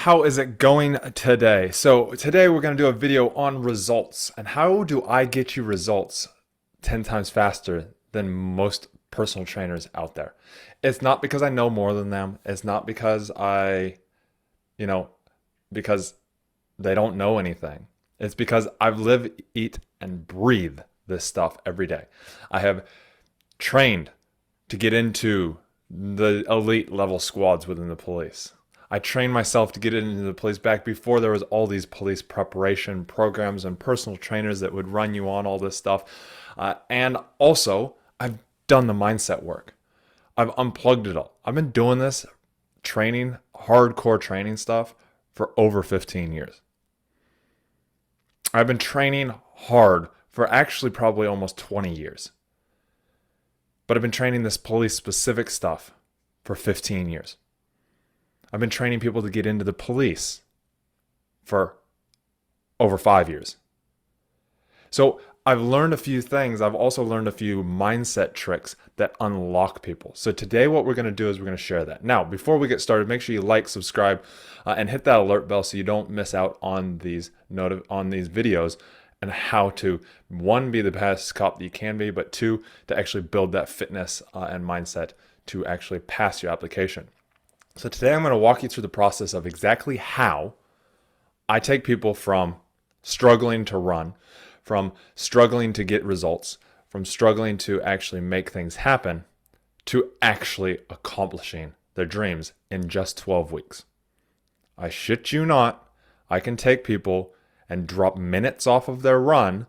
How is it going today? So today we're going to do a video on results and how do I get you results 10 times faster than most personal trainers out there. It's not because I know more than them. It's not because you know, because they don't know anything. It's because I've lived, eat, and breathe this stuff every day. I have trained to get into the elite level squads within the police. I trained myself to get into the police back before there was all these police preparation programs and personal trainers that would run you on all this stuff. And also, I've done the mindset work. I've unplugged it all. I've been doing this training, hardcore training stuff for over 15 years. I've been training hard for actually probably almost 20 years. But I've been training this police specific stuff for 15 years. I've been training people to get into the police for over 5 years. So I've learned a few things. I've also learned a few mindset tricks that unlock people. So today what we're going to do is we're going to share that. Now, before we get started, make sure you like, subscribe, and hit that alert bell so you don't miss out on these videos and how to, one, be the best cop that you can be, but two, to actually build that fitness and mindset to actually pass your application. So today I'm going to walk you through the process of exactly how I take people from struggling to run, from struggling to get results, from struggling to actually make things happen, to actually accomplishing their dreams in just 12 weeks. I shit you not, I can take people and drop minutes off of their run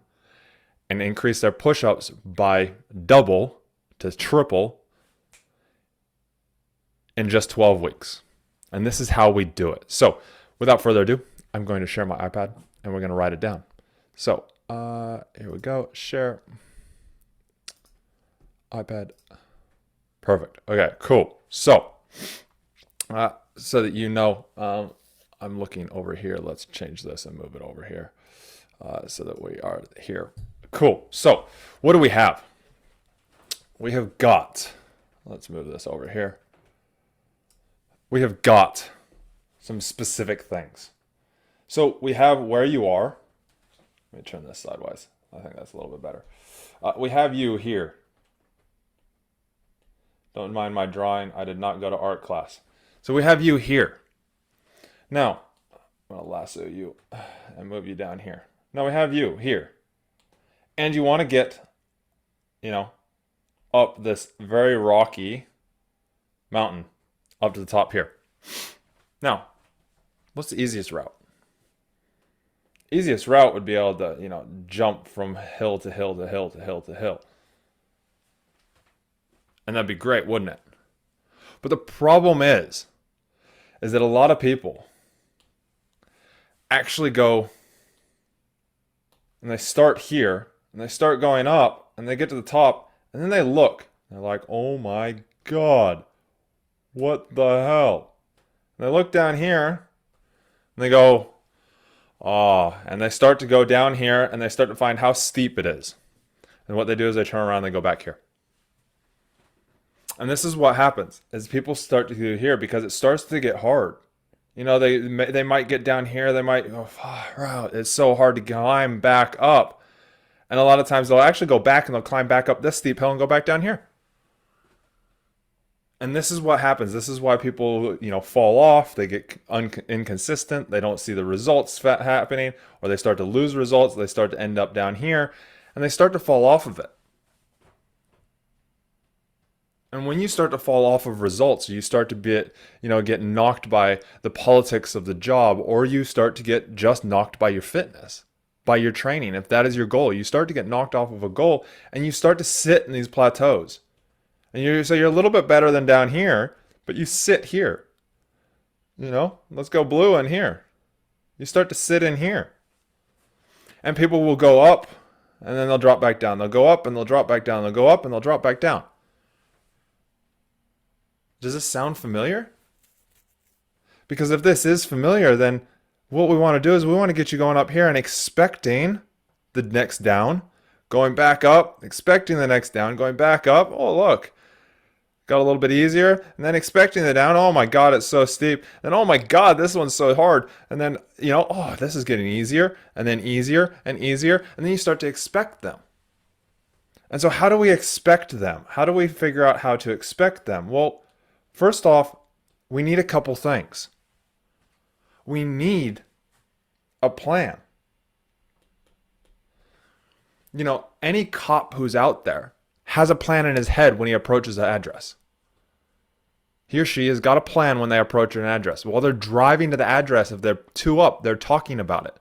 and increase their push-ups by double to triple in just 12 weeks. And this is how we do it. So without further ado, I'm going to share my iPad and we're going to write it down. So here we go. Share iPad. Perfect. Okay, cool. So so that you know, I'm looking over here. Let's change this and move it over here so that we are here. Cool. So what do we have? We have got, let's move this over here. We have got some specific things. So we have where you are. Let me turn this sideways. I think that's a little bit better. We have you here. Don't mind my drawing. I did not go to art class. So we have you here. Now, I'm going to lasso you and move you down here. Now we have you here. And you want to get, up this very rocky mountain. Up to the top here. Now, what's the easiest route? Easiest route would be able to, jump from hill to hill to hill to hill to hill. And that'd be great, wouldn't it? But the problem is that a lot of people actually go and they start here and they start going up and they get to the top and then they look. And they're like, oh my God. What the hell? And they look down here and they go, and they start to go down here and they start to find how steep it is. And what they do is they turn around and they go back here. And this is what happens as people start to do here because it starts to get hard. They might get down here, they might go far out. It's so hard to climb back up. And a lot of times they'll actually go back and they'll climb back up this steep hill and go back down here. And this is what happens. This is why people, fall off. They get inconsistent. They don't see the results happening, or they start to lose results. They start to end up down here, and they start to fall off of it. And when you start to fall off of results, you start to get knocked by the politics of the job, or you start to get just knocked by your fitness, by your training. If that is your goal, you start to get knocked off of a goal, and you start to sit in these plateaus. And you're a little bit better than down here, but you sit here. Let's go blue in here. You start to sit in here. And people will go up, and then they'll drop back down. They'll go up, and they'll drop back down. They'll go up, and they'll drop back down. Does this sound familiar? Because if this is familiar, then what we want to do is we want to get you going up here and expecting the next down, going back up, expecting the next down, going back up. Oh, look. got a little bit easier, and then expecting the down, oh my God, it's so steep. And oh my God, this one's so hard. And then, oh, this is getting easier, and then easier and easier. And then you start to expect them. And so how do we expect them? How do we figure out how to expect them? Well, first off, we need a couple things. We need a plan. Any cop who's out there has a plan in his head when he approaches an address. He or she has got a plan when they approach an address. While they're driving to the address, if they're two up, they're talking about it.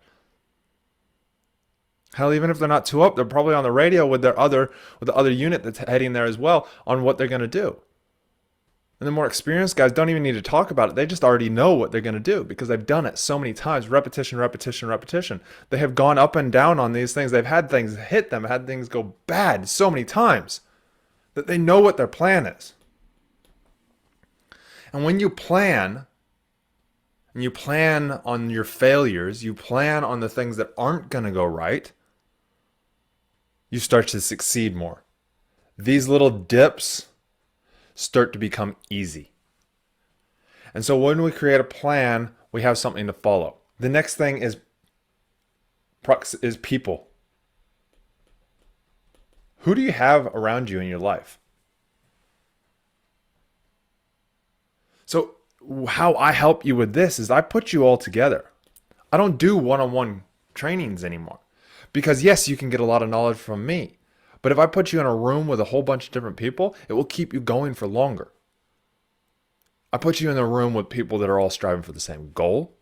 Hell, even if they're not two up, they're probably on the radio with the other unit that's heading there as well on what they're going to do. And the more experienced guys don't even need to talk about it. They just already know what they're going to do because they've done it so many times. Repetition, repetition, repetition. They have gone up and down on these things. They've had things hit them, had things go bad so many times that they know what their plan is. And when you plan, and you plan on your failures, you plan on the things that aren't going to go right, you start to succeed more. These little dips start to become easy. And so when we create a plan, we have something to follow. The next thing is people. Who do you have around you in your life? So how I help you with this is I put you all together. I don't do one-on-one trainings anymore. Because yes, you can get a lot of knowledge from me. But if I put you in a room with a whole bunch of different people, it will keep you going for longer. I put you in a room with people that are all striving for the same goal,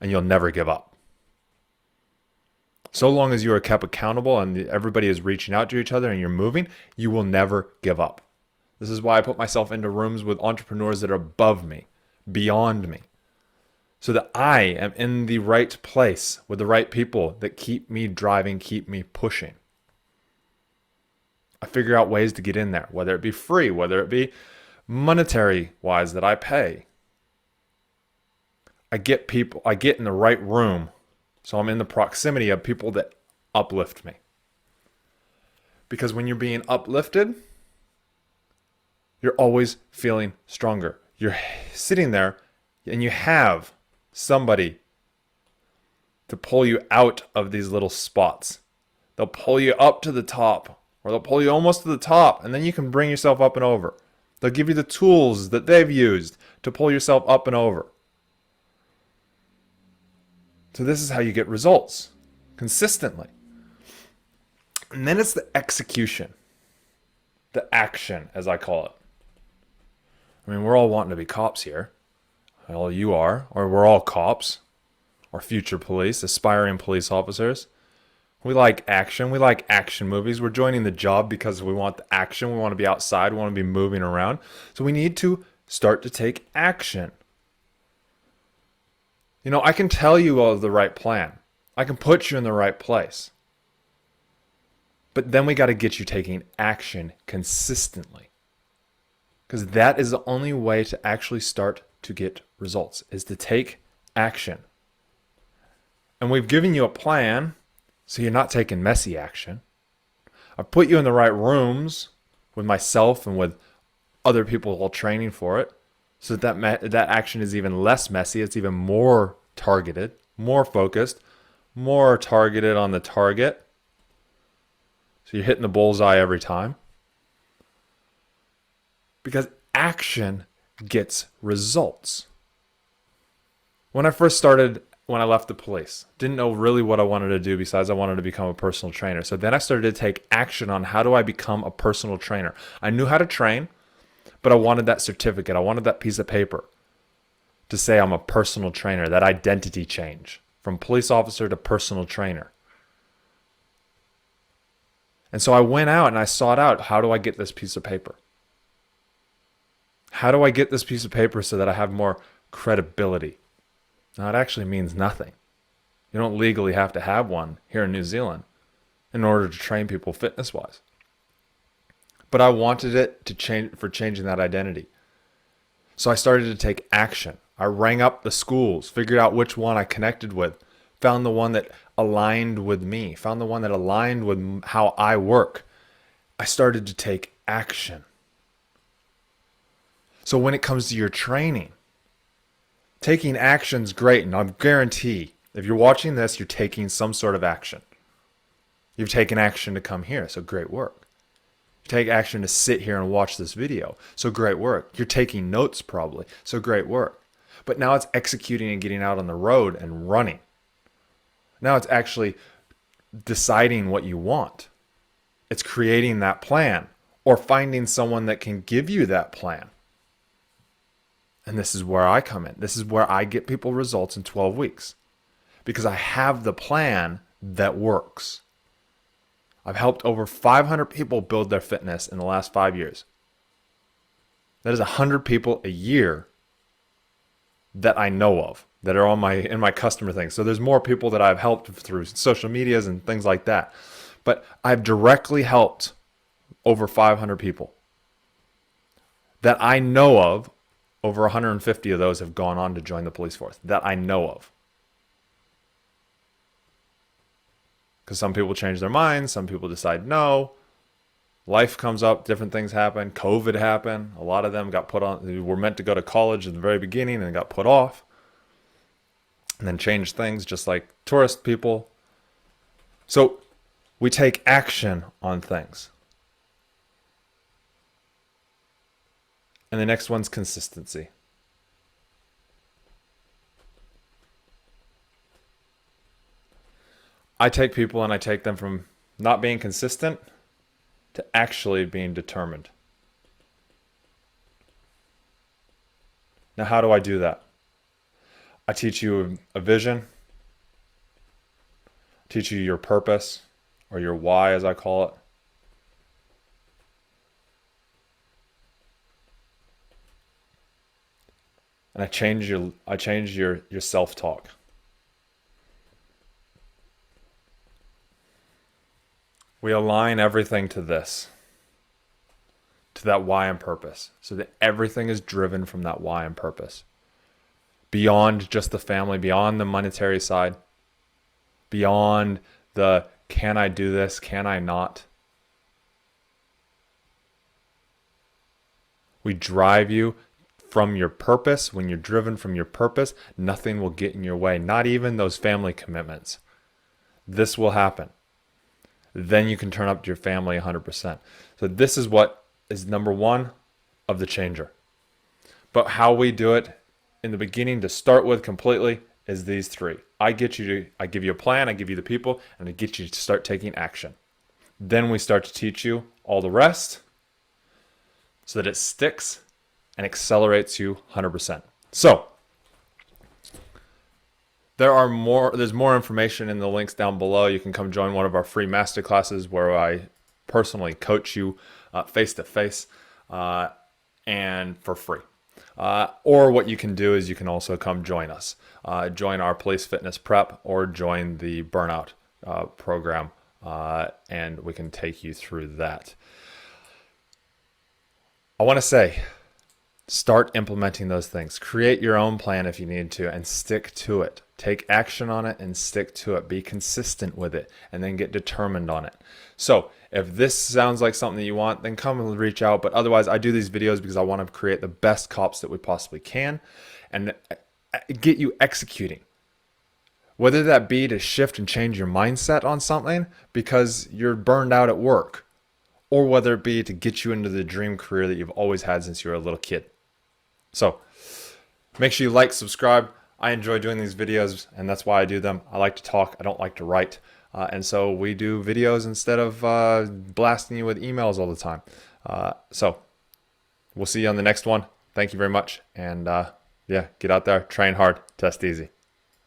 and you'll never give up. So long as you are kept accountable and everybody is reaching out to each other and you're moving, you will never give up. This is why I put myself into rooms with entrepreneurs that are above me, beyond me, so that I am in the right place with the right people that keep me driving, keep me pushing. I figure out ways to get in there, whether it be free, whether it be monetary wise that I pay. I get in the right room, so I'm in the proximity of people that uplift me. Because when you're being uplifted, you're always feeling stronger. You're sitting there and you have somebody to pull you out of these little spots. They'll pull you up to the top, or they'll pull you almost to the top, and then you can bring yourself up and over. They'll give you the tools that they've used to pull yourself up and over. So this is how you get results consistently. And then it's the execution, the action, as I call it. I mean, we're all wanting to be cops here. Well, you are, or we're all cops, or future police, aspiring police officers. We like action. We like action movies. We're joining the job because we want the action. We want to be outside. We want to be moving around. So we need to start to take action. I can tell you all the right plan. I can put you in the right place. But then we got to get you taking action consistently. Because that is the only way to actually start to get results, is to take action. And we've given you a plan, so you're not taking messy action. I've put you in the right rooms with myself and with other people all training for it, so that action is even less messy. It's even more targeted, more focused, more targeted on the target. So you're hitting the bullseye every time. Because action gets results. When I first started, when I left the police, didn't know really what I wanted to do besides I wanted to become a personal trainer. So then I started to take action on how do I become a personal trainer. I knew how to train, but I wanted that certificate. I wanted that piece of paper to say I'm a personal trainer, that identity change from police officer to personal trainer. And so I went out and I sought out, how do I get this piece of paper? How do I get this piece of paper so that I have more credibility? Now, it actually means nothing. You don't legally have to have one here in New Zealand in order to train people fitness-wise. But I wanted it to change for changing that identity. So I started to take action. I rang up the schools, figured out which one I connected with, found the one that aligned with me, found the one that aligned with how I work. I started to take action. So when it comes to your training, taking action's great, and I guarantee if you're watching this, you're taking some sort of action. You've taken action to come here, so great work. You take action to sit here and watch this video, so great work. You're taking notes probably, so great work. But now it's executing and getting out on the road and running. Now it's actually deciding what you want. It's creating that plan or finding someone that can give you that plan. And this is where I come in. This is where I get people results in 12 weeks because I have the plan that works. I've helped over 500 people build their fitness in the last 5 years. That is 100 people a year that I know of that are in my customer thing. So there's more people that I've helped through social medias and things like that. But I've directly helped over 500 people that I know of. Over 150 of those have gone on to join the police force that I know of. Because some people change their minds, some people decide no. Life comes up, different things happen. COVID happened. A lot of them got put on, they were meant to go to college at the very beginning and got put off. And then changed things just like tourist people. So we take action on things. And the next one's consistency. I take people and I take them from not being consistent to actually being determined. Now, how do I do that? I teach you a vision, teach you your purpose, or your why, as I call it. And I change your self-talk. We align everything to this, to that why and purpose, so that everything is driven from that why and purpose. Beyond just the family, beyond the monetary side, beyond the can I do this, can I not? We drive you from your purpose. When you're driven from your purpose, nothing will get in your way, not even those family commitments. This will happen. Then you can turn up to your family 100%. So this is what is number one of the changer. But how we do it in the beginning to start with completely is these three. I give you a plan, I give you the people, and I get you to start taking action. Then we start to teach you all the rest so that it sticks and accelerates you 100%. So there's more information in the links down below. You can come join one of our free masterclasses where I personally coach you face-to-face and for free. Or what you can do is you can also come join us. Join our police fitness prep or join the Burnout program, and we can take you through that. I want to say, start implementing those things. Create your own plan if you need to and stick to it. Take action on it and stick to it. Be consistent with it and then get determined on it. So if this sounds like something that you want, then come and reach out. But otherwise, I do these videos because I want to create the best cops that we possibly can and get you executing. Whether that be to shift and change your mindset on something because you're burned out at work, or whether it be to get you into the dream career that you've always had since you were a little kid. So make sure you like, subscribe. I enjoy doing these videos, and that's why I do them. I like to talk. I don't like to write. And so we do videos instead of blasting you with emails all the time. So we'll see you on the next one. Thank you very much. And yeah, get out there, train hard, test easy.